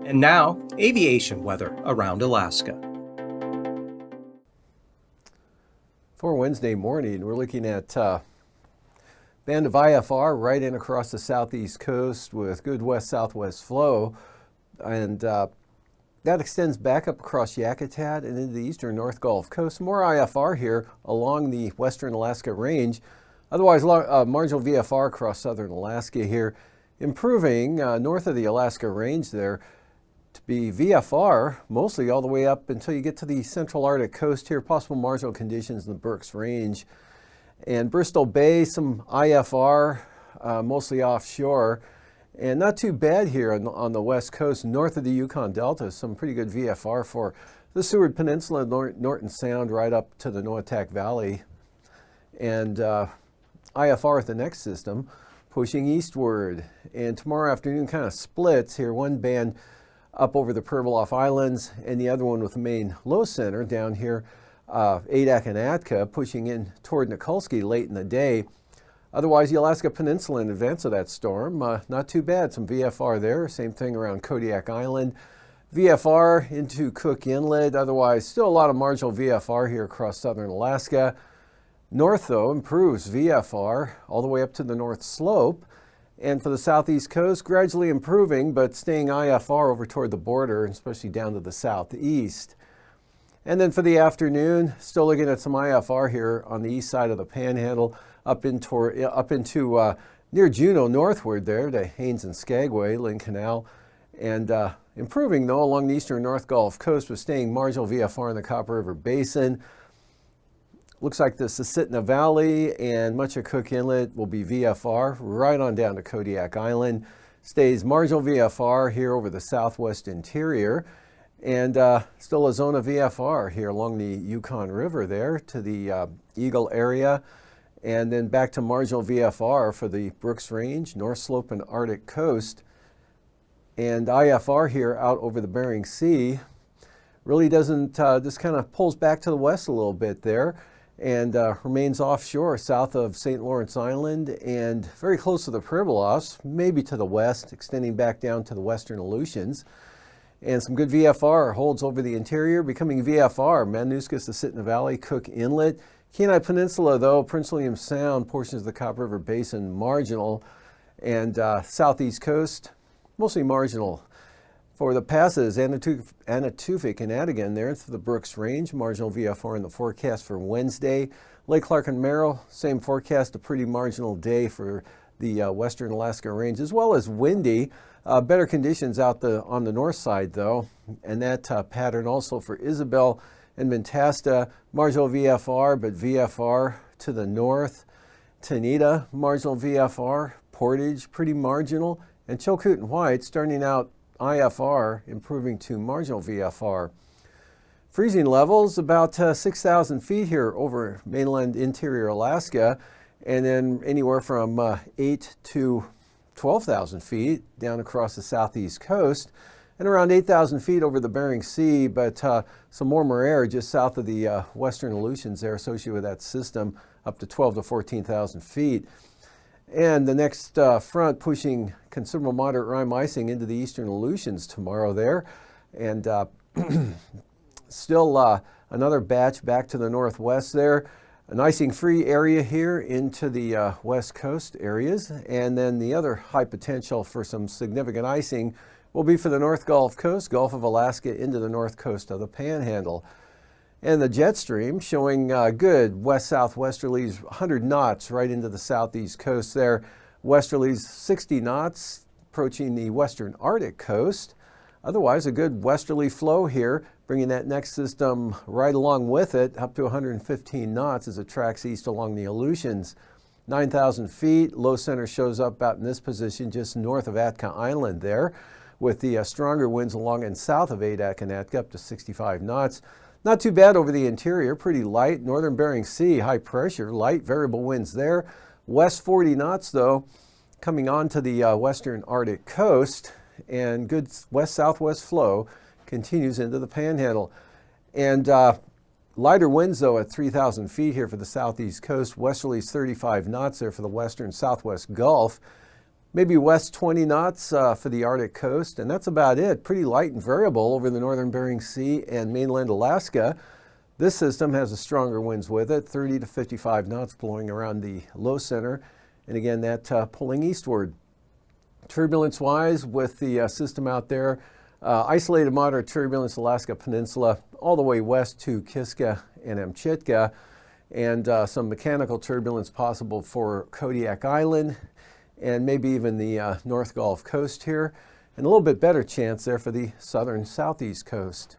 And now, aviation weather around Alaska. For Wednesday morning, we're looking at band of IFR right in across the southeast coast with good west-southwest flow, and that extends back up across Yakutat and into the eastern North Gulf Coast. More IFR here along the western Alaska range. Otherwise, marginal VFR across southern Alaska here, improving north of the Alaska range there to be VFR, mostly all the way up until you get to the central Arctic coast here, possible marginal conditions in the Berks Range. And Bristol Bay, some IFR, mostly offshore. And not too bad here on the west coast, north of the Yukon Delta, some pretty good VFR for the Seward Peninsula, Norton Sound, right up to the Noatak Valley. And IFR at the next system, pushing eastward. And tomorrow afternoon kind of splits here, one band up over the Pribilof Islands, and the other one with the main low center down here, Adak and Atka, pushing in toward Nikolsky late in the day. Otherwise, the Alaska Peninsula in advance of that storm, not too bad. Some VFR there, same thing around Kodiak Island. VFR into Cook Inlet, otherwise still a lot of marginal VFR here across southern Alaska. North, though, improves VFR all the way up to the North Slope. And for the southeast coast, gradually improving, but staying IFR over toward the border, especially down to the southeast. And then for the afternoon, still looking at some IFR here on the east side of the Panhandle, up into near Juneau northward there to Haines and Skagway, Lynn Canal. And improving, though, along the eastern North Gulf Coast, with staying marginal VFR in the Copper River Basin. Looks like the Susitna Valley and much of Cook Inlet will be VFR right on down to Kodiak Island. Stays marginal VFR here over the southwest interior, and still a zone of VFR here along the Yukon River there to the Eagle area, and then back to marginal VFR for the Brooks Range, North Slope and Arctic Coast. And IFR here out over the Bering Sea really doesn't, just kind of pulls back to the west a little bit there, and remains offshore south of St. Lawrence Island and very close to the Pribilofs, maybe to the west, extending back down to the western Aleutians. And some good VFR holds over the interior, becoming VFR, Madanuska, Susitna Valley, Cook Inlet. Kenai Peninsula, though, Prince William Sound, portions of the Copper River Basin, marginal. And southeast coast, mostly marginal. For the passes, Anatufik and Adigan there to the Brooks Range, marginal VFR in the forecast for Wednesday. Lake Clark and Merrill, same forecast, a pretty marginal day for the western Alaska Range, as well as windy. Better conditions out on the north side, though. And that pattern also for Isabel and Mentasta, marginal VFR, but VFR to the north. Tanita, marginal VFR. Portage, pretty marginal. And Chilkoot and White starting out IFR, improving to marginal VFR. Freezing levels about 6,000 feet here over mainland interior Alaska, and then anywhere from 8 to 12,000 feet down across the southeast coast, and around 8,000 feet over the Bering Sea, but some warmer air just south of the western Aleutians there associated with that system, up to 12 to 14,000 feet. And the next front pushing considerable moderate rime icing into the eastern Aleutians tomorrow there. And still another batch back to the northwest there. An icing-free area here into the west coast areas. And then the other high potential for some significant icing will be for the North Gulf Coast, Gulf of Alaska, into the north coast of the Panhandle. And the jet stream showing good west-southwesterlies, 100 knots right into the southeast coast there. Westerlies 60 knots approaching the western Arctic coast. Otherwise, a good westerly flow here, bringing that next system right along with it, up to 115 knots as it tracks east along the Aleutians. 9,000 feet, low center shows up out in this position just north of Atka Island there, with the stronger winds along and south of Adak and Atka up to 65 knots. Not too bad over the interior, pretty light. Northern Bering Sea, high pressure, light variable winds there. West 40 knots though, coming on to the western Arctic coast, and good west-southwest flow continues into the Panhandle. And lighter winds though at 3,000 feet here for the southeast coast. Westerlies 35 knots there for the western southwest Gulf. maybe west 20 knots for the Arctic coast, and that's about it. Pretty light and variable over the northern Bering Sea and mainland Alaska. This system has a stronger winds with it, 30 to 55 knots blowing around the low center, and again that pulling eastward. Turbulence-wise, with the system out there, isolated moderate turbulence Alaska Peninsula all the way west to Kiska and Amchitka, and some mechanical turbulence possible for Kodiak Island and maybe even the North Gulf Coast here, and a little bit better chance there for the southern southeast coast.